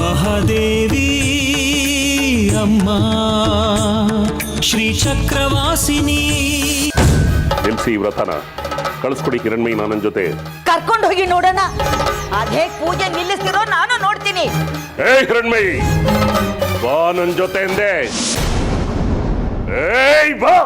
ಮಹಾದೇವಿ ಅಮ್ಮ ಶ್ರೀ ಚಕ್ರವಾಸಿನಿ. ನಿಲ್ಸಿ ವ್ರತನ ಕಳಿಸ್ಕೊಡಿ ಕಿರಣ್ಮಯಿ ನನ್ನ ಜೊತೆ. ಕರ್ಕೊಂಡು ಹೋಗಿ ನೋಡೋಣ. ಅದೇ ಪೂಜೆ ನಿಲ್ಲಿಸ್ತಿರೋ ನಾನು ನೋಡ್ತೀನಿ. ಏ ಕಿರಣ್ಮಯಿ ಬಾ ನನ್ನ ಜೊತೆ ಎಂದೆ. ಏಯ್ ಬಾ.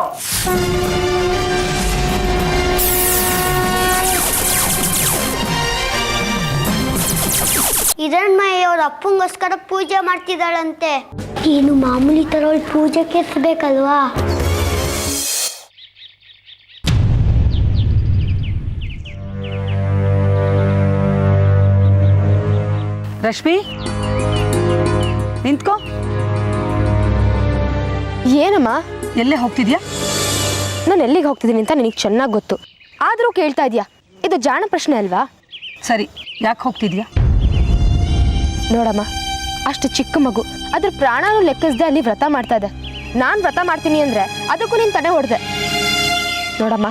ಹಿರಣ್ಮಯಿ ಅವ್ರ ಅಪ್ಪಂಗೋಸ್ಕರ ಪೂಜೆ ಮಾಡ್ತಿದ್ದಾಳಂತೆ. ಏನು ಮಾಮೂಲಿ ತರ ಅವಳು ಪೂಜೆ ಕೆರ್ಸ್ಬೇಕಲ್ವಾ? ರಶ್ಮಿ ನಿಂತ್ಕೋ. ಏನಮ್ಮ ಎಲ್ಲೇ ಹೋಗ್ತಿದ್ಯಾ? ನಾನು ಎಲ್ಲಿಗೆ ಹೋಗ್ತಿದ್ದೀನಿ ಅಂತ ನಿನಗೆ ಚೆನ್ನಾಗಿ ಗೊತ್ತು. ಆದರೂ ಕೇಳ್ತಾ ಇದೆಯಾ? ಇದು ಜಾಣ ಪ್ರಶ್ನೆ ಅಲ್ವಾ? ಸರಿ, ಯಾಕೆ ಹೋಗ್ತಿದ್ಯಾ? ನೋಡಮ್ಮ, ಅಷ್ಟು ಚಿಕ್ಕ ಮಗು ಅದ್ರ ಪ್ರಾಣನೂ ಲೆಕ್ಕಿಸದೆ ಅಲ್ಲಿ ವ್ರತ ಮಾಡ್ತಾ ಇದೆ. ನಾನು ವ್ರತ ಮಾಡ್ತೀನಿ ಅಂದರೆ ಅದಕ್ಕೂ ನೀನು ತಡೆ ಹೊಡೆದೆ. ನೋಡಮ್ಮ,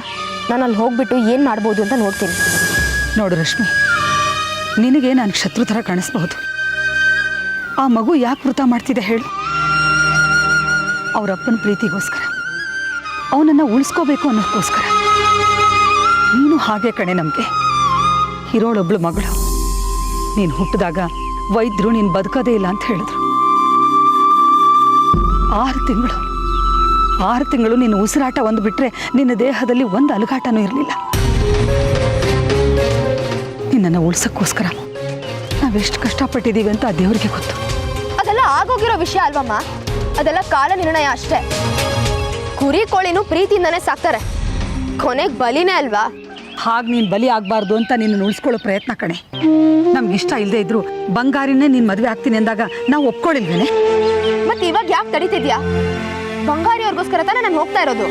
ನಾನು ಅಲ್ಲಿ ಹೋಗ್ಬಿಟ್ಟು ಏನು ಮಾಡ್ಬೋದು ಅಂತ ನೋಡ್ತೀನಿ. ನೋಡು ರಶ್ಮಿ, ನಿನಗೆ ನಾನು ಶತ್ರು ಥರ ಕಾಣಿಸ್ಬಹುದು. ಆ ಮಗು ಯಾಕೆ ವ್ರತ ಮಾಡ್ತಿದೆ ಹೇಳು? ಅವರಪ್ಪನ ಪ್ರೀತಿಗೋಸ್ಕರ, ಅವನನ್ನು ಉಳಿಸ್ಕೋಬೇಕು ಅನ್ನೋದಕ್ಕೋಸ್ಕರ. ನೀನು ಹಾಗೆ ಕಣೆ. ನಮಗೆ ಇರೋಳೊಬ್ಳು ಮಗಳು. ನೀನು ಹುಟ್ಟಿದಾಗ ವೈದ್ಯರು ನೀನು ಬದುಕೋದೇ ಇಲ್ಲ ಅಂತ ಹೇಳಿದ್ರು. 6 ತಿಂಗಳು ನಿನ್ನ ಉಸಿರಾಟ ಒಂದು ಬಿಟ್ಟರೆ ನಿನ್ನ ದೇಹದಲ್ಲಿ ಒಂದು ಅಲುಗಾಟನೂ ಇರಲಿಲ್ಲ. ನಿನ್ನನ್ನು ಉಳ್ಸೋಕ್ಕೋಸ್ಕರ ನಾವೆಷ್ಟು ಕಷ್ಟಪಟ್ಟಿದ್ದೀವಿ ಅಂತ ಆ ದೇವರಿಗೆ ಗೊತ್ತು. ಅದೆಲ್ಲ ಆಗೋಗಿರೋ ವಿಷಯ ಅಲ್ವಮ್ಮ. ಅದೆಲ್ಲ ಕಾಲ ನಿರ್ಣಯ ಅಷ್ಟೇ. ಕುರಿ ಕೋಳಿನೂ ಪ್ರೀತಿಯಿಂದನೇ ಸಾಕ್ತಾರೆ, ಕೊನೆಗೆ ಬಲಿನೇ ಅಲ್ವಾ? ಹಾಗೆ ನೀನು ಬಲಿ ಆಗಬಾರ್ದು ಅಂತ ನಿನ್ನ ಉಳಿಸ್ಕೊಳ್ಳೋ ಪ್ರಯತ್ನ ಕಣೆ. ನಮ್ಗೆ ಇಷ್ಟ ಇಲ್ಲದೆ ಇದ್ರು ಬಂಗಾರಿನೇ ನೀನು ಮದುವೆ ಆಗ್ತೀನಿ ಅಂದಾಗ ನಾವು ಒಪ್ಕೊಳ್ಳಿಲ್ವೇನೆ? ಮತ್ತೆ ಇವಾಗ ಯಾಕೆ ತಡೀತಿದ್ಯಾ? ಬಂಗಾರಿ ಅವ್ರಿಗೋಸ್ಕರ ತಾನೇ ನಾನು ಹೋಗ್ತಾ ಇರೋದು.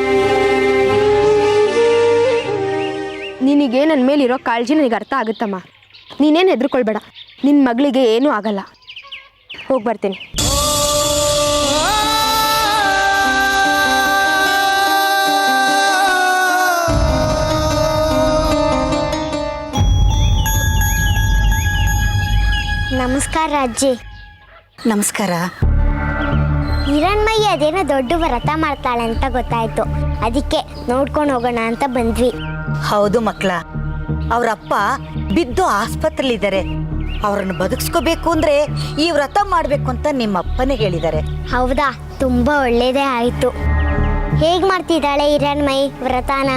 ನಿನಗೆ ನನ್ನ ಮೇಲಿರೋ ಕಾಳಜಿ ನನಗೆ ಅರ್ಥ ಆಗುತ್ತಮ್ಮ. ನೀನೇನು ಹೆದರ್ಕೊಳ್ಬೇಡ. ನಿನ್ನ ಮಗಳಿಗೆ ಏನೂ ಆಗಲ್ಲ. ಹೋಗಿ ಬರ್ತೀನಿ. ನಮಸ್ಕಾರ ಅಜ್ಜಿ. ನಮಸ್ಕಾರ. ಹಿರಣ್ಮಯಿ ಅದೇನೋ ದೊಡ್ಡ ವ್ರತ ಮಾಡ್ತಾಳೆ ಅಂತ ಗೊತ್ತಾಯ್ತು. ಅದಕ್ಕೆ ನೋಡ್ಕೊಂಡು ಹೋಗೋಣ ಅಂತ ಬಂದ್ವಿ. ಹೌದು ಮಕ್ಕಳ, ಅವರಪ್ಪ ಬಿದ್ದು ಆಸ್ಪತ್ರೆಲಿದ್ದಾರೆ. ಅವರನ್ನು ಬದುಕಿಸ್ಕೋಬೇಕು ಅಂದ್ರೆ ಈ ವ್ರತ ಮಾಡ್ಬೇಕು ಅಂತ ನಿಮ್ಮ ಅಪ್ಪನೇ ಹೇಳಿದ್ದಾರೆ. ಹೌದಾ? ತುಂಬಾ ಒಳ್ಳೇದೇ ಆಯ್ತು. ಹೇಗ್ ಮಾಡ್ತಿದ್ದಾಳೆ ಹಿರಣ್ಮಯಿ ವ್ರತಾನ?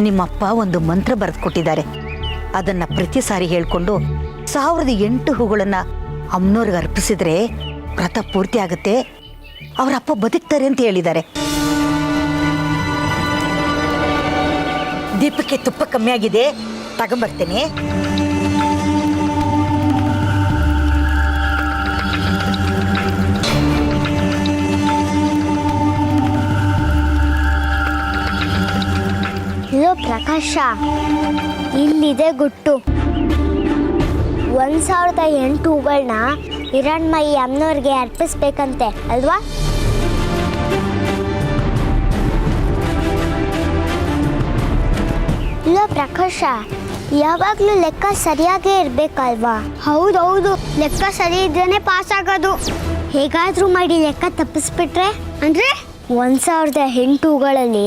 ನಿಮ್ಮಪ್ಪ ಒಂದು ಮಂತ್ರ ಬರೆದು ಕೊಟ್ಟಿದ್ದಾರೆ. ಅದನ್ನ ಪ್ರತಿ ಸಾರಿ ಹೇಳ್ಕೊಂಡು 1008 ಹೂಗಳನ್ನ ಅಮ್ಮನವ್ರಿಗೆ ಅರ್ಪಿಸಿದ್ರೆ ವ್ರತ ಪೂರ್ತಿ ಆಗುತ್ತೆ, ಅವರಪ್ಪ ಬದುಕ್ತಾರೆ ಅಂತ ಹೇಳಿದ್ದಾರೆ. ದೀಪಕ್ಕೆ ತುಪ್ಪ ಕಮ್ಮಿ ಆಗಿದೆ, ತಗೊಂಬರ್ತೇನೆ. ಇಲ್ಲೋ ಪ್ರಕಾಶ, ಇಲ್ಲಿದೆ ಗುಟ್ಟು. 1008 ಹೂಗಳನ್ನ ಹಿರಣ್ಮಯಿ ಅಮ್ಮನವ್ರಿಗೆ ಅರ್ಪಿಸ್ಬೇಕಂತೆ ಅಲ್ವಾ? ಇಲ್ಲ ಪ್ರಕಾಶ, ಯಾವಾಗಲೂ ಲೆಕ್ಕ ಸರಿಯಾಗೇ ಇರಬೇಕಲ್ವಾ? ಹೌದೌದು, ಲೆಕ್ಕ ಸರಿ ಇದ್ರೇನೆ ಪಾಸ್ ಆಗೋದು. ಹೇಗಾದರೂ ಮಾಡಿ ಲೆಕ್ಕ ತಪ್ಪಿಸ್ಬಿಟ್ರೆ, ಅಂದರೆ 1008 ಹೂಗಳಲ್ಲಿ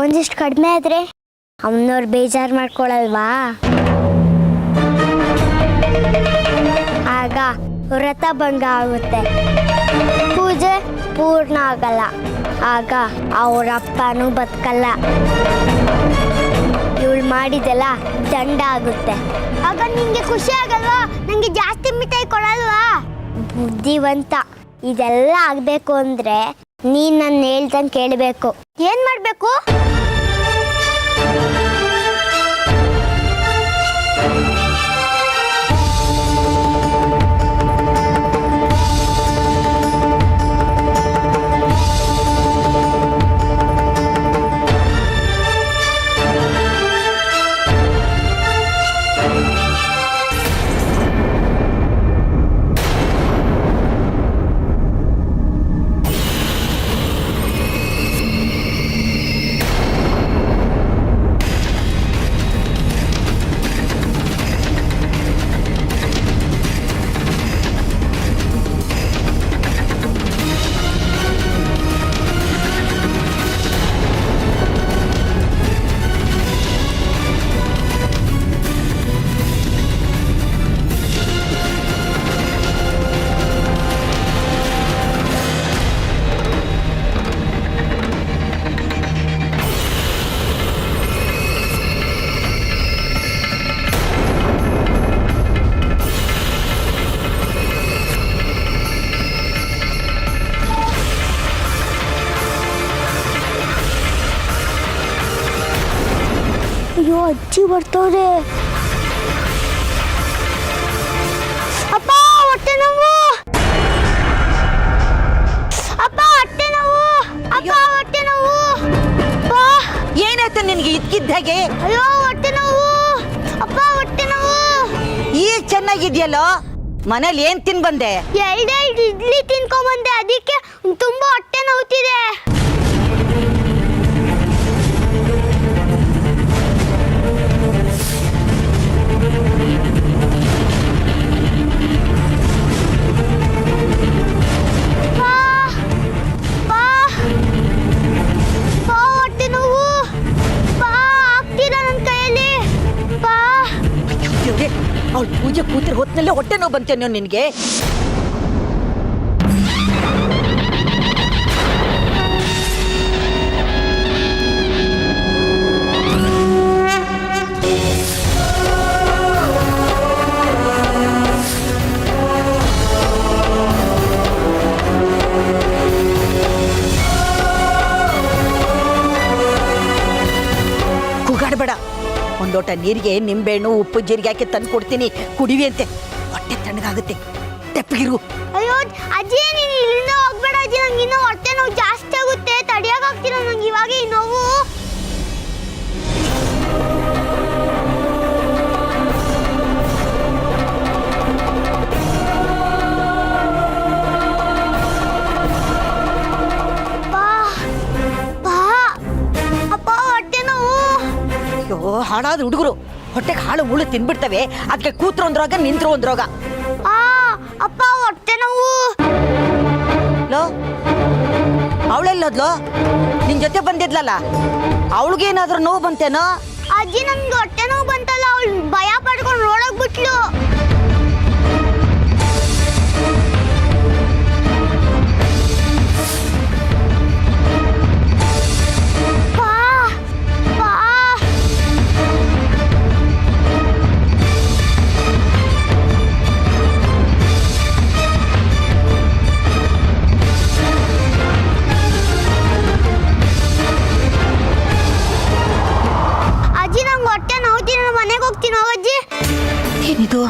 ಒಂದಿಷ್ಟು ಕಡಿಮೆ ಆದರೆ ಅಮ್ಮನವ್ರು ಬೇಜಾರು ಮಾಡ್ಕೊಳಲ್ವಾ? ಆಗ ವ್ರತ ಭಂಗ ಆಗುತ್ತೆ, ಪೂಜೆ ಪೂರ್ಣ ಆಗಲ್ಲ. ಆಗ ಅವರಪ್ಪನೂ ಬದುಕಲ್ಲ. ಇವಳು ಮಾಡಿದೆಲ್ಲ ದಂಡ ಆಗುತ್ತೆ. ಆಗ ನಿಂಗೆ ಖುಷಿ ಆಗಲ್ವಾ? ನನಗೆ ಜಾಸ್ತಿ ಮಿಠಾಯಿ ಕೊಡಲ್ವಾ? ಬುದ್ಧಿವಂತ. ಇದೆಲ್ಲ ಆಗಬೇಕು ಅಂದರೆ ನೀನು ನನ್ನ ಹೇಳ್ದಂಗೆ ಕೇಳಬೇಕು. ಏನು ಮಾಡಬೇಕು? ಅಜ್ಜಿ ಬರ್ತವ್ರೆ. ಅಪ್ಪ ಹೊಟ್ಟೆ ನೋವು, ಅಪ್ಪ ಹೊಟ್ಟೆ ನೋವು, ಅಪ್ಪ ಹೊಟ್ಟೆ ನೋವು. ಏನಾಯ್ತು ನಿನ್ಗೆ ಇದ್ಕಿದ್ದಾಗೆ? ಅಯ್ಯೋ ಹೊಟ್ಟೆ ನೋವು, ಅಪ್ಪ ಹೊಟ್ಟೆ ನೋವು. ಈಗ ಚೆನ್ನಾಗಿದ್ಯಲ್ಲೋ? ಮನೇಲಿ ಏನ್ ತಿನ್ ಬಂದೆ? ಎರಡೆರಡು ಇಡ್ಲಿ ತಿನ್ಕೊಂಬಂದೆ, ಅದಕ್ಕೆ ತುಂಬಾ ಹೊಟ್ಟೆ ನೋವ್ತಿದೆ. ಹೊಟ್ಟೆ ನೋವು ಬಾ, ಆಗ್ತೀರಾ ನನ್ನ ಕೈಯಲ್ಲಿ ಬಾ. ಅವ್ಳು ಪೂಜೆ ಕೂತಿರ್ ಹೊತ್ತಿನಲ್ಲೇ ಹೊಟ್ಟೆ ನೋವು ಬಂತೇನೋ ನಿನ್ಗೆ? ಕೂಗಾಡಬೇಡ. ಒಂದು ಲೋಟ ನೀರಿಗೆ ನಿಂಬೆಹಣ್ಣು ಉಪ್ಪು ಜೀರಿಗೆ ಹಾಕಿ ತಂದು ಕೊಡ್ತೀನಿ, ಕುಡಿವಿ ಅಂತೆ. ಹೊಟ್ಟೆ ತಣ್ಣಗಾಗುತ್ತೆ, ತೆಪ್ಪಗಿರು. ಅಯ್ಯೋ ಅಜ್ಜಿ, ನೀನು ಇಲ್ಲಿಂದ ಹೋಗ್ಬೇಡ ಅಜ್ಜಿ, ನಂಗೆ ಇನ್ನೂ ಹೊಟ್ಟೆ ನೋವು ಜಾಸ್ತಿ ಆಗುತ್ತೆ, ತಡಿಯೋಕ್ಕಾಗ್ತಿಲ್ಲ ನಂಗೆ ಇವಾಗ ಈ ನೋವು. ಅಪ್ಪ ಹೊಟ್ಟೆ ನೋವು. ಅಯ್ಯೋ ಹಾಳಾದ ಹುಡುಗರು, ಹೊಟ್ಟೆಗೆ ಹಾಳು ಮುಳ್ಳು ತಿನ್ಬಿಡ್ತವೆ. ಅದಕ್ಕೆ ಕೂತ್ರು ಒಂದ್ ರೋಗ, ನಿಂತ್ರು ಒಂದ್ ರೋಗ. ಅಪ್ಪ ಹೊಟ್ಟೆ ನೋವು. ಲೋ, ಅವಳೆಲ್ಲೋದ್ಲೋ? ನಿನ್ ಜೊತೆ ಬಂದಿದ್ಲಲ್ಲ, ಅವಳಿಗೇನಾದ್ರೂ ನೋವು ಬಂತೇನೋ? ಅಜ್ಜಿ ನನ್ಗೆ ಹೊಟ್ಟೆ ನೋವು ಬಂತಲ್ಲ, ಅವಳು ಭಯ ಪಡ್ಕೊಂಡು ಓಡೋಗ್ಬಿಟ್ಲು. ಏನಿದು?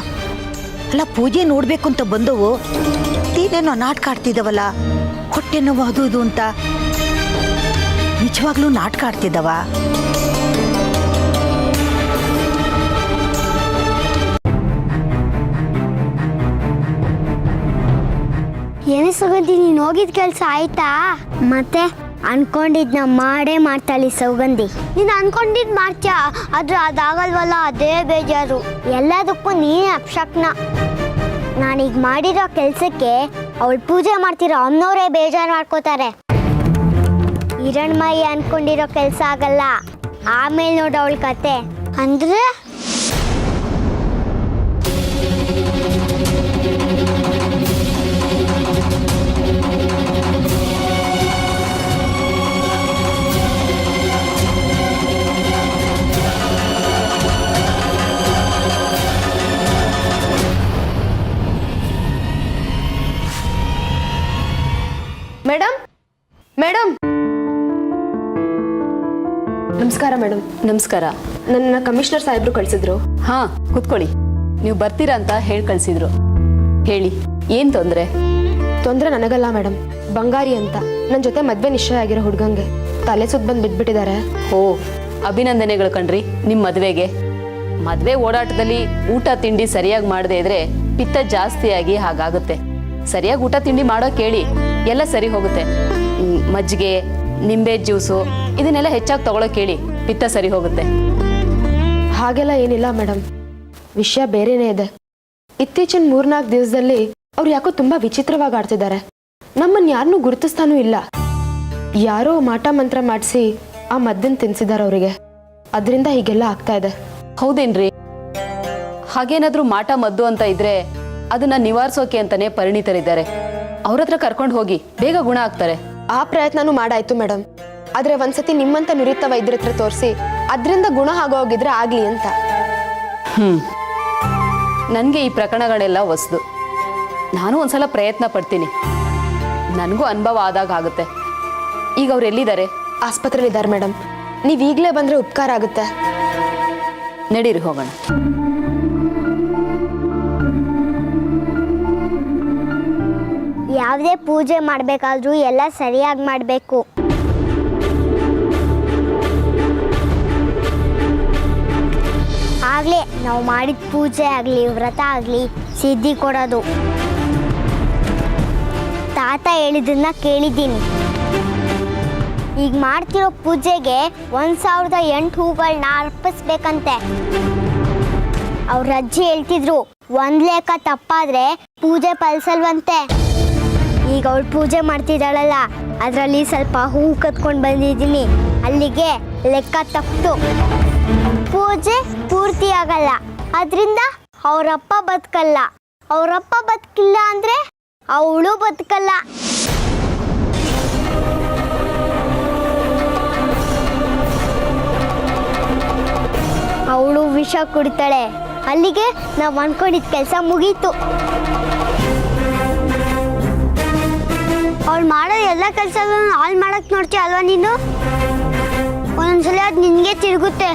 ಅಲ್ಲ, ಪೂಜೆ ನೋಡ್ಬೇಕು ಅಂತ ಬಂದವು, ನೀನೇನೋ ನಾಟಕ ಆಡ್ತಿದ್ದವಲ್ಲ, ಹೊಟ್ಟೆ ನೋವು ಅದು ಇದು ಅಂತ. ನಿಜವಾಗ್ಲೂ ನಾಟಕ ಆಡ್ತಿದ್ದವ? ಏನೇ ಸೌಗಂಧಿ, ನೀನು ಹೋಗಿದ್ ಕೆಲಸ ಆಯ್ತಾ? ಮತ್ತೆ ಅನ್ಕೊಂಡಿದ್ನ ಮಾಡೇ ಮಾಡ್ತಾಳಿ ಸೌಗಂಧಿ. ನೀನು ಅನ್ಕೊಂಡಿದ್ ಮಾಡ್ತೀಯ, ಆದ್ರೆ ಅದಾಗಲ್ವಲ್ಲ, ಅದೇ ಬೇಜಾರು. ಎಲ್ಲದಕ್ಕೂ ನೀನೇ ಅಪಶಕ್ನ. ನಾನೀಗ ಮಾಡಿರೋ ಕೆಲಸಕ್ಕೆ ಅವಳು ಪೂಜೆ ಮಾಡ್ತಿರೋ ಅಮ್ಮನವರೇ ಬೇಜಾರು ಮಾಡ್ಕೋತಾರೆ. ಹಿರಣ್ಮಯಿ ಅನ್ಕೊಂಡಿರೋ ಕೆಲಸ ಆಗಲ್ಲ, ಆಮೇಲೆ ನೋಡು ಅವಳ ಕತೆ. ಅಂದ್ರೆ ಮೇಡಮ್, ಮೇಡಮ್, ನಮಸ್ಕಾರ ಮೇಡಮ್. ನಮಸ್ಕಾರ. ನನ್ನ ಕಮಿಷನರ್ ಸಾಹೇಬ್ರು ಕಳಿಸಿದ್ರು. ಹಾ, ಕೂತ್ಕೊಳ್ಳಿ. ನೀವು ಬರ್ತೀರಾ ಅಂತ ಹೇಳಿ ಕಳಿಸಿದ್ರು. ಹೇಳಿ, ಏನ್ ತೊಂದರೆ? ತೊಂದರೆ ನನಗಲ್ಲ ಮೇಡಮ್, ಬಂಗಾರಿ ಅಂತ ನನ್ನ ಜೊತೆ ಮದ್ವೆ ನಿಶ್ಚಯ ಆಗಿರೋ ಹುಡುಗಂಗೆ ತಲೆ ಸುತ್ತ ಬಂದು ಬಿಟ್ಬಿಟ್ಟಿದ್ದಾರೆ. ಓ, ಅಭಿನಂದನೆಗಳು ಕಣ್ರಿ ನಿಮ್ಮ ಮದುವೆಗೆ. ಮದುವೆ ಓಡಾಟದಲ್ಲಿ ಊಟ ತಿಂಡಿ ಸರಿಯಾಗಿ ಮಾಡದೇ ಇದ್ರೆ ಪಿತ್ತ ಜಾಸ್ತಿಯಾಗಿ ಹಾಗಾಗುತ್ತೆ. ಸರಿಯಾಗಿ ಊಟ ತಿಂಡಿ ಮಾಡೋ ಕೇಳಿ, ಎಲ್ಲ ಸರಿ ಹೋಗುತ್ತೆ. ಮಜ್ಜಿಗೆ, ನಿಂಬೆ ಜ್ಯೂಸು ಇದನ್ನೆಲ್ಲ ಹೆಚ್ಚಾಗಿ ತಗೊಳ್ಳೋ ಕೇಳಿ, ಪಿತ್ತ ಸರಿ ಹೋಗುತ್ತೆ. ಹಾಗೆಲ್ಲ ಏನಿಲ್ಲ ಮೇಡಮ್, ವಿಷಯ ಬೇರೆನೇ ಇದೆ. ಇತ್ತೀಚಿನ 3-4 ದಿವಸದಲ್ಲಿ ಅವ್ರು ಯಾಕೋ ತುಂಬಾ ವಿಚಿತ್ರವಾಗಿ ಆಡ್ತಿದ್ದಾರೆ. ನಮ್ಮನ್ನು ಯಾರನ್ನೂ ಗುರುತಿಸ್ತಾನೂ ಇಲ್ಲ. ಯಾರೋ ಮಾಟ ಮಂತ್ರ ಮಾಡಿಸಿ ಆ ಮದ್ದನ್ನು ತಿನ್ಸಿದ್ದಾರೆ ಅವರಿಗೆ. ಅದರಿಂದ ಹೀಗೆಲ್ಲ ಆಗ್ತಾ ಇದೆ. ಹೌದೇನ್ರಿ? ಹಾಗೇನಾದ್ರೂ ಮಾಟ ಮದ್ದು ಅಂತ ಇದ್ರೆ ಅದನ್ನ ನಿವಾರಿಸೋಕೆ ಅಂತಾನೆ ಪರಿಣಿತರಿದ್ದಾರೆ. ಅವ್ರ ಹತ್ರ ಕರ್ಕೊಂಡು ಹೋಗಿ, ಬೇಗ ಗುಣ ಆಗ್ತಾರೆ. ಆ ಪ್ರಯತ್ನನೂ ಮಾಡಾಯ್ತು ಮೇಡಮ್. ಆದ್ರೆ ಒಂದ್ಸತಿ ನಿಮ್ಮಂತ ನುರಿತ ವೈದ್ಯರ ಹತ್ರ ತೋರಿಸಿ ಅದರಿಂದ ಗುಣ ಆಗೋಗಿದ್ರೆ ಆಗ್ಲಿ ಅಂತ. ನನಗೆ ಈ ಪ್ರಕರಣಗಳೆಲ್ಲ ಹೊಸದು. ನಾನು ಒಂದ್ಸಲ ಪ್ರಯತ್ನ ಪಡ್ತೀನಿ, ನನಗೂ ಅನುಭವ ಆದಾಗ ಆಗುತ್ತೆ. ಈಗ ಅವ್ರು ಎಲ್ಲಿದ್ದಾರೆ? ಆಸ್ಪತ್ರೆಯಲ್ಲಿ ಇದ್ದಾರೆ ಮೇಡಮ್. ನೀವು ಈಗಲೇ ಬಂದ್ರೆ ಉಪಕಾರ ಆಗುತ್ತೆ. ನಡೀರಿ ಹೋಗೋಣ. ಯಾವುದೇ ಪೂಜೆ ಮಾಡಬೇಕಾದ್ರೂ ಎಲ್ಲ ಸರಿಯಾಗಿ ಮಾಡಬೇಕು. ಆಗಲೇ ನಾವು ಮಾಡಿದ ಪೂಜೆ ಆಗಲಿ ವ್ರತ ಆಗಲಿ ಸಿದ್ಧಿ ಕೊಡೋದು. ತಾತ ಹೇಳಿದ್ದನ್ನ ಕೇಳಿದ್ದೀನಿ. ಈಗ ಮಾಡ್ತಿರೋ ಪೂಜೆಗೆ 1008 ಹೂಗಳನ್ನ ಅರ್ಪಿಸ್ಬೇಕಂತೆ. ಅವ್ರ ಅಜ್ಜಿ ಹೇಳ್ತಿದ್ರು 1 ಲೆಕ್ಕ ತಪ್ಪಾದ್ರೆ ಪೂಜೆ ಫಲಿಸಲ್ವಂತೆ. ಈಗ ಅವಳು ಪೂಜೆ ಮಾಡ್ತಿದ್ದಾಳಲ್ಲ, ಅದರಲ್ಲಿ ಸ್ವಲ್ಪ ಹೂ ಕತ್ಕೊಂಡು ಬಂದಿದ್ದೀನಿ, ಅಲ್ಲಿಗೆ ಲೆಕ್ಕ ತಪ್ಪು. ಪೂಜೆ ಪೂರ್ತಿ ಆಗಲ್ಲ, ಅದರಿಂದ ಅವರಪ್ಪ ಬದುಕಲ್ಲ. ಅವರಪ್ಪ ಬದುಕಿಲ್ಲ ಅಂದರೆ ಅವಳು ಬದುಕಲ್ಲ. ಅವಳು ವಿಷ ಕುಡಿತಾಳೆ, ಅಲ್ಲಿಗೆ ನಾವು ಅನ್ಕೊಂಡಿದ್ದ ಕೆಲಸ ಮುಗೀತು. ಅವಳು ಮಾಡೋ ಎಲ್ಲ ಕೆಲಸಗಳನ್ನು ಹಾಳು ಮಾಡಕ್ ನೋಡ್ತೀಯ ಅಲ್ವಾ ನೀನು? ಒಂದೊಂದ್ಸಲ ಅದು ನಿನಗೆ ತಿರುಗುತ್ತೆ,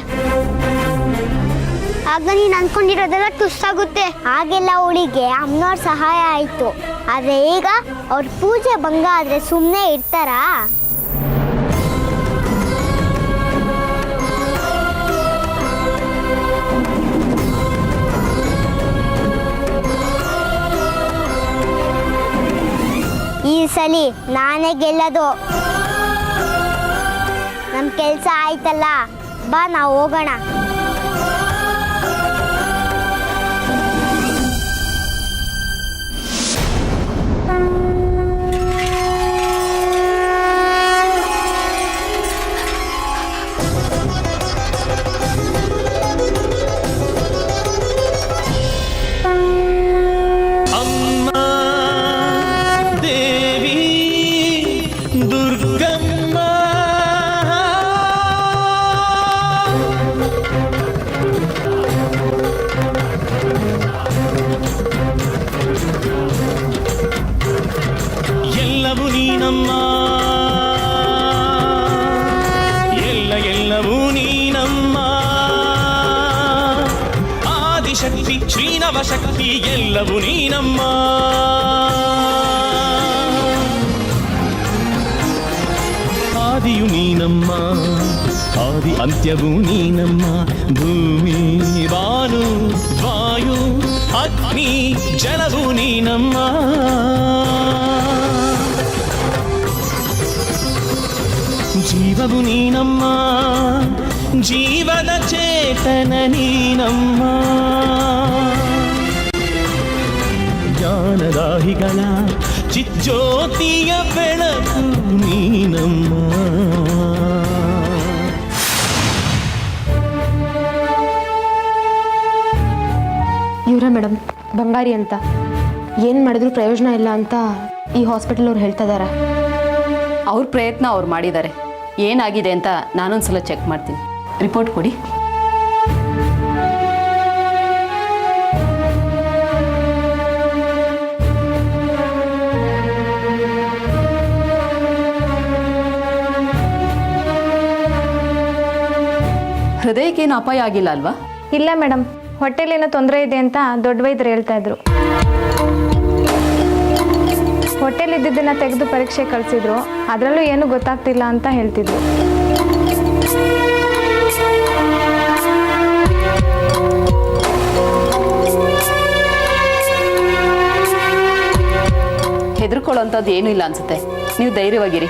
ಆಗ ನೀನು ಅನ್ಕೊಂಡಿರೋದೆಲ್ಲ ತುಸ್ಸಾಗುತ್ತೆ. ಆಗೆಲ್ಲ ಅವಳಿಗೆ ಅಮ್ಮನವ್ರ ಸಹಾಯ ಆಯಿತು. ಆದರೆ ಈಗ ಅವ್ರ ಪೂಜೆ ಭಂಗ ಆದರೆ ಸುಮ್ಮನೆ ಇರ್ತಾರಾ? ಈ ಸಲ ನಾನೇ ಗೆಲ್ಲೋದು. ನಮ್ಮ ಕೆಲಸ ಆಯ್ತಲ್ಲ, ಬಾ ನಾವು ಹೋಗೋಣ. ಎಲ್ಲವೂ ನೀನಮ್ಮ, ಎಲ್ಲವೂ ನೀನಮ್ಮ. ಆದಿಶಕ್ತಿ ಶ್ರೀನವಶಕ್ತಿ ಎಲ್ಲವೂ ನೀನಮ್ಮ. ಆದಿಯು ನೀನಮ್ಮ, ಆದಿ ಅಂತ್ಯವೂ ನೀನಮ್ಮ. ಭೂಮಿ ಬಾನು ವಾಯು ಅಗ್ನಿ ಜಲವೂ ನೀನಮ್ಮ. ಜೀವವು ನೀನಮ್ಮ, ಜೀವದ ಚೇತನ ನೀನಮ್ಮ. ಜ್ಞಾನದಾಹಿಗಳ ಚಿಜ್ಯೋತಿಯ ಬೆಳಕು ನೀನಮ್ಮ. ಇವರೇ ಮೇಡಮ್ ಬಂಗಾರಿ ಅಂತ. ಏನು ಮಾಡಿದ್ರು ಪ್ರಯೋಜನ ಇಲ್ಲ ಅಂತ ಈ ಹಾಸ್ಪಿಟಲ್ ಅವ್ರು ಹೇಳ್ತಾ ಇದ್ದಾರೆ. ಅವ್ರ ಪ್ರಯತ್ನ ಅವ್ರು ಮಾಡಿದ್ದಾರೆ. ಏನಾಗಿದೆ ಅಂತ ನಾನೊಂದ್ಸಲ ಚೆಕ್ ಮಾಡ್ತೀನಿ. ರಿಪೋರ್ಟ್ ಕೊಡಿ. ಹೃದಯಕ್ಕೇನು ಅಪಾಯ ಆಗಿಲ್ಲ ಅಲ್ವಾ? ಇಲ್ಲ ಮೇಡಮ್, ಹೊಟ್ಟೆಲೇನೋ ತೊಂದರೆ ಇದೆ ಅಂತ ದೊಡ್ಡ ವೈದ್ಯರು ಹೇಳ್ತಾ ಇದ್ರು. ಹೊಟ್ಟೆಲಿದ್ದನ್ನ ತೆಗೆದು ಪರೀಕ್ಷೆ ಕಳಿಸಿದ್ರು, ಅದರಲ್ಲೂ ಏನು ಗೊತ್ತಾಗ್ತಿಲ್ಲ ಅಂತ ಹೇಳ್ತಿದ್ರು. ಹೆದರ್ಕೊಳ್ಳೋಂಥದ್ದು ಏನೂ ಇಲ್ಲ ಅನ್ಸುತ್ತೆ. ನೀವು ಧೈರ್ಯವಾಗಿರಿ.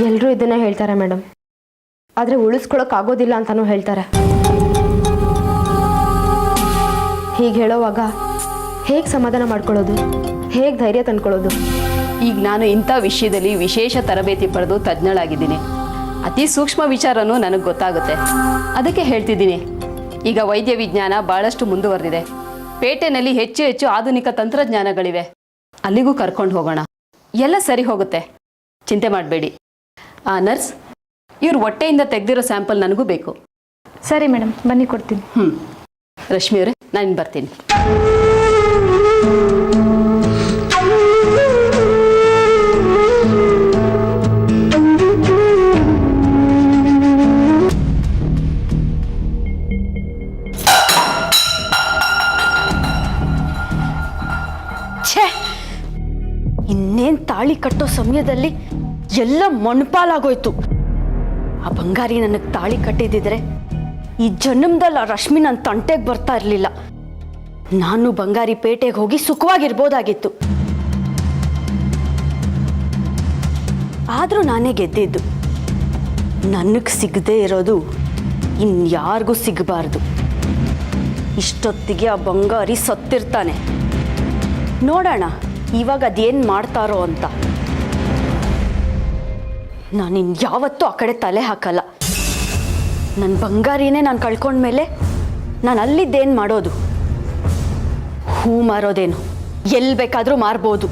ಎಲ್ಲರೂ ಇದನ್ನ ಹೇಳ್ತಾರೆ ಮೇಡಮ್, ಆದರೆ ಉಳಿಸ್ಕೊಳಕ್ಕಾಗೋದಿಲ್ಲ ಅಂತಲೂ ಹೇಳ್ತಾರೆ. ಹೀಗೆ ಹೇಳೋವಾಗ ಹೇಗೆ ಸಮಾಧಾನ ಮಾಡ್ಕೊಳ್ಳೋದು, ಹೇಗೆ ಧೈರ್ಯ ತಂದ್ಕೊಳ್ಳೋದು? ಈಗ ನಾನು ಇಂಥ ವಿಷಯದಲ್ಲಿ ವಿಶೇಷ ತರಬೇತಿ ಪಡೆದು ತಜ್ಞಳಾಗಿದ್ದೀನಿ. ಅತಿ ಸೂಕ್ಷ್ಮ ವಿಚಾರನೂ ನನಗೆ ಗೊತ್ತಾಗುತ್ತೆ. ಅದಕ್ಕೆ ಹೇಳ್ತಿದ್ದೀನಿ. ಈಗ ವೈದ್ಯ ವಿಜ್ಞಾನ ಭಾಳಷ್ಟು ಮುಂದುವರೆದಿದೆ. ಪೇಟೆನಲ್ಲಿ ಹೆಚ್ಚು ಹೆಚ್ಚು ಆಧುನಿಕ ತಂತ್ರಜ್ಞಾನಗಳಿವೆ. ಅಲ್ಲಿಗೂ ಕರ್ಕೊಂಡು ಹೋಗೋಣ, ಎಲ್ಲ ಸರಿ ಹೋಗುತ್ತೆ. ಚಿಂತೆ ಮಾಡಬೇಡಿ. ನರ್ಸ್, ಇವ್ರ ಹೊಟ್ಟೆಯಿಂದ ತೆಗೆದಿರೋ ಸ್ಯಾಂಪಲ್ ನನಗೂ ಬೇಕು. ಸರಿ ಮೇಡಮ್, ಬನ್ನಿ ಕೊಡ್ತೀನಿ. ರಶ್ಮಿ ಅವರೇ, ನಾನು ಬರ್ತೀನಿ. ಛೇ, ಇನ್ನೇನ್ ತಾಳಿ ಕಟ್ಟೋ ಸಮಯದಲ್ಲಿ ಎಲ್ಲ ಮಣ್ಪಾಲಾಗೋಯ್ತು. ಆ ಬಂಗಾರಿ ನನಗೆ ತಾಳಿ ಕಟ್ಟಿದ್ದಿದ್ರೆ ಈ ಜನ್ಮದಲ್ಲಿ ಆ ರಶ್ಮಿ ನನ್ನ ತಂಟೆಗೆ ಬರ್ತಾ ಇರಲಿಲ್ಲ. ನಾನು ಬಂಗಾರಿ ಪೇಟೆಗೆ ಹೋಗಿ ಸುಖವಾಗಿರ್ಬೋದಾಗಿತ್ತು. ಆದರೂ ನಾನೇ ಗೆದ್ದಿದ್ದು. ನನಗೆ ಸಿಗದೆ ಇರೋದು ಇನ್ಯಾರಿಗೂ ಸಿಗಬಾರ್ದು. ಇಷ್ಟೊತ್ತಿಗೆ ಆ ಬಂಗಾರಿ ಸತ್ತಿರ್ತಾನೆ. ನೋಡೋಣ ಇವಾಗ ಅದೇನು ಮಾಡ್ತಾರೋ ಅಂತ. ನಾನಿನ್ಯಾವತ್ತೂ ಆ ಕಡೆ ತಲೆ ಹಾಕಲ್ಲ. ನನ್ನ ಬಂಗಾರಿನೇ ನಾನು ಕಳ್ಕೊಂಡ್ಮೇಲೆ ನಾನು ಅಲ್ಲಿದ್ದೇನು ಮಾಡೋದು? ಹೂ ಮಾರೋದೇನು, ಎಲ್ಲಿ ಬೇಕಾದರೂ ಮಾರ್ಬೋದು.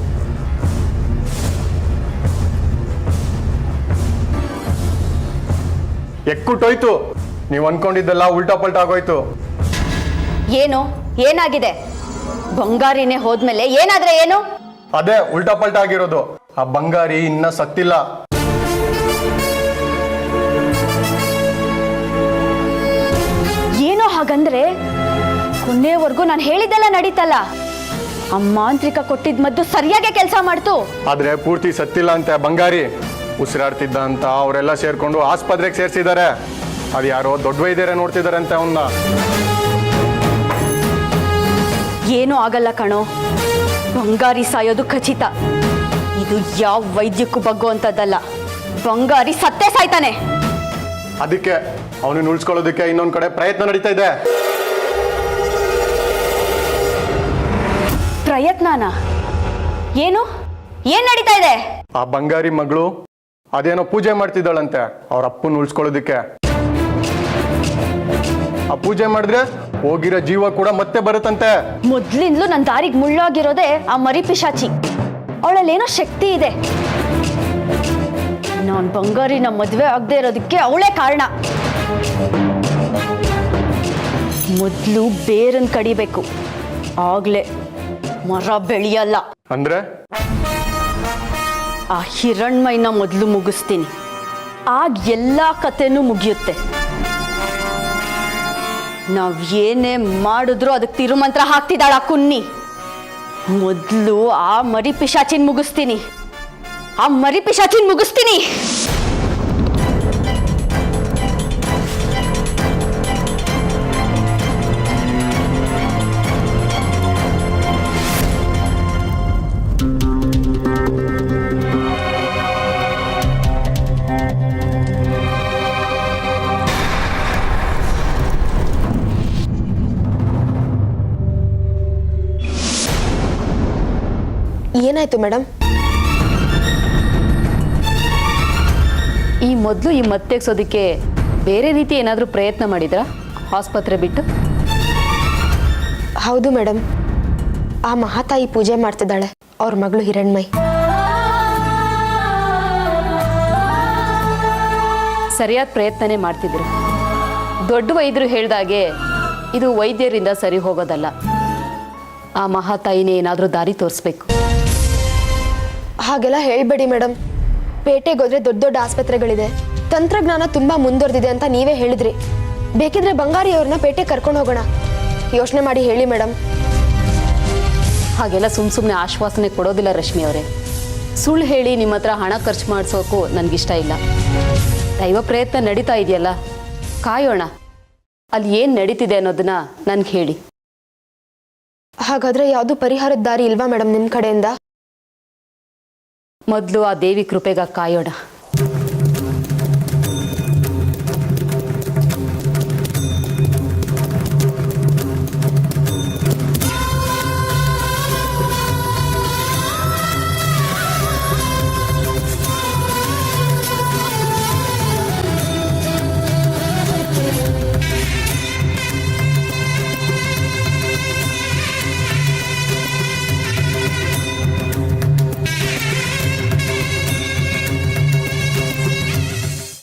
ಎಕ್ಕುಟ್ಟೋಯ್ತು. ನೀವು ಅನ್ಕೊಂಡಿದ್ದೆಲ್ಲ ಉಲ್ಟಾ ಪಲ್ಟಾ ಆಗೋಯ್ತು. ಏನು ಏನಾಗಿದೆ? ಬಂಗಾರಿನೇ ಹೋದ್ಮೇಲೆ ಏನಾದ್ರೆ ಏನು? ಅದೇ ಉಲ್ಟಾ ಪಲ್ಟಾ ಆಗಿರೋದು. ಆ ಬಂಗಾರಿ ಇನ್ನ ಸತ್ತಿಲ್ಲ. ಏನೋ ಹಾಗಂದ್ರೆ ಕೊನೆವರೆಗೂ ನಾನು ಹೇಳಿದ್ದೆಲ್ಲ ನಡೀತಲ್ಲ. ಆ ಮಾಂತ್ರಿಕ ಕೊಟ್ಟಿದ್ ಮದ್ದು ಸರಿಯಾಗಿ ಕೆಲಸ ಮಾಡ್ತು. ಆದ್ರೆ ಪೂರ್ತಿ ಸತ್ತಿಲ್ಲ ಅಂತೆ ಬಂಗಾರಿ. ಉಸಿರಾಡ್ತಿದ್ದ ಅಂತ ಅವರೆಲ್ಲ ಸೇರ್ಕೊಂಡು ಆಸ್ಪತ್ರೆಗೆ ಸೇರಿಸಿದ್ದಾರೆ. ಅದು ಯಾರೋ ದೊಡ್ಡ ವೈದ್ಯರೇ ನೋಡ್ತಿದ್ದಾರೆ ಅಂತ ಅವನ್ನ. ಏನೂ ಆಗಲ್ಲ ಕಣೋ, ಬಂಗಾರಿ ಸಾಯೋದು ಖಚಿತ. ಇದು ಯಾವ ವೈದ್ಯಕ್ಕೂ ಬಗ್ಗುವಂಥದ್ದಲ್ಲ. ಬಂಗಾರಿ ಸತ್ತೇ ಸಾಯ್ತಾನೆ. ಅದಕ್ಕೆ ಅವನನ್ನು ಉಳಿಸ್ಕೊಳ್ಳೋದಕ್ಕೆ ಇನ್ನೊಂದ್ ಕಡೆ ಪ್ರಯತ್ನ ನಡೀತಾ ಇದೆ. ಪ್ರಯತ್ನನಾ? ಏನು ಏನ್ ನಡೀತಾ ಇದೆ? ಆ ಬಂಗಾರಿ ಮಗಳು ಅದೇನೋ ಪೂಜೆ ಮಾಡ್ತಿದ್ದಾಳಂತೆ ಅವ್ರ ಅಪ್ಪನ ಉಳಿಸ್ಕೊಳ್ಳೋದಕ್ಕೆ. ಆ ಪೂಜೆ ಮಾಡಿದ್ರೆ ಹೋಗಿರೋ ಜೀವ ಕೂಡ ಮತ್ತೆ ಬರುತ್ತಂತೆ. ಮೊದ್ಲಿಂದಲೂ ನನ್ನ ದಾರಿಗೆ ಮುಳ್ಳಾಗಿರೋದೇ ಆ ಮರಿ ಪಿಶಾಚಿ. ಅವಳಲ್ಲೇನೋ ಶಕ್ತಿ ಇದೆ. ನಾನು ಬಂಗಾರಿನ ಮದುವೆ ಆಗದೆ ಇರೋದಕ್ಕೆ ಅವಳೇ ಕಾರಣ. ಮೊದಲು ಬೇರನ್ ಕಡಿಬೇಕು, ಆಗ್ಲೇ ಮರ ಬೆಳೆಯಲ್ಲ. ಅಂದ್ರೆ ಆ ಹಿರಣ್ಮೈನ ಮೊದಲು ಮುಗಿಸ್ತೀನಿ, ಆಗ ಎಲ್ಲ ಕಥೆನೂ ಮುಗಿಯುತ್ತೆ. ನಾವ್ ಏನೇ ಮಾಡಿದ್ರು ಅದಕ್ಕೆ ತಿರುಮಂತ್ರ ಹಾಕ್ತಿದ್ದಾಳ ಕುನ್ನಿ. ಮೊದಲು ಆ ಮರಿ ಪಿಶಾಚಿನ್ ಮುಗಿಸ್ತೀನಿ. ಏನಾಯ್ತು ಮೇಡಮ್? ಈ ಮೊದಲು ಈ ಮತ್ತೆಗ್ಸೋದಕ್ಕೆ ಬೇರೆ ರೀತಿ ಏನಾದರೂ ಪ್ರಯತ್ನ ಮಾಡಿದ್ರಾ ಆಸ್ಪತ್ರೆ ಬಿಟ್ಟು? ಹೌದು ಮೇಡಮ್, ಆ ಮಹಾತಾಯಿ ಪೂಜೆ ಮಾಡ್ತಿದ್ದಾಳೆ, ಅವ್ರ ಮಗಳು ಹಿರಣ್ಮೈ. ಸರಿಯಾದ ಪ್ರಯತ್ನನೇ ಮಾಡ್ತಿದ್ರು. ದೊಡ್ಡ ವೈದ್ಯರು ಹೇಳ್ದಾಗೆ ಇದು ವೈದ್ಯರಿಂದ ಸರಿ ಹೋಗೋದಲ್ಲ. ಆ ಮಹಾತಾಯಿನೇ ಏನಾದರೂ ದಾರಿ ತೋರಿಸ್ಬೇಕು. ಹಾಗೆಲ್ಲ ಹೇಳ್ಬೇಡಿ ಮೇಡಮ್. ಪೇಟೆಗೆ ಹೋದ್ರೆ ದೊಡ್ಡ ದೊಡ್ಡ ಆಸ್ಪತ್ರೆಗಳಿದೆ, ತಂತ್ರಜ್ಞಾನ ತುಂಬಾ ಮುಂದುವರೆದಿದೆ ಅಂತ ನೀವೇ ಹೇಳಿದ್ರಿ. ಬೇಕಿದ್ರೆ ಬಂಗಾರಿ ಅವ್ರನ್ನ ಪೇಟೆಗೆ ಕರ್ಕೊಂಡು ಹೋಗೋಣ. ಯೋಚನೆ ಮಾಡಿ ಹೇಳಿ ಮೇಡಮ್. ಹಾಗೆಲ್ಲ ಸುಮ್ಮನೆ ಆಶ್ವಾಸನೆ ಕೊಡೋದಿಲ್ಲ ರಶ್ಮಿ ಅವರೇ. ಸುಳ್ಳು ಹೇಳಿ ನಿಮ್ಮ ಹತ್ರ ಹಣ ಖರ್ಚು ಮಾಡಿಸೋಕ್ಕೂ ನನಗಿಷ್ಟ ಇಲ್ಲ. ದೈವ ಪ್ರಯತ್ನ ನಡೀತಾ ಇದೆಯಲ್ಲ, ಕಾಯೋಣ. ಅಲ್ಲಿ ಏನು ನಡೀತಿದೆ ಅನ್ನೋದನ್ನ ನನ್ಗೆ ಹೇಳಿ. ಹಾಗಾದ್ರೆ ಯಾವುದು ಪರಿಹಾರದ ದಾರಿ ಇಲ್ವಾ ಮೇಡಮ್ ನಿಮ್ಮ ಕಡೆಯಿಂದ? ಮೊದಲು ಆ ದೇವಿ ಕೃಪೆಗಾಗಿ ಕಾಯೋಣ.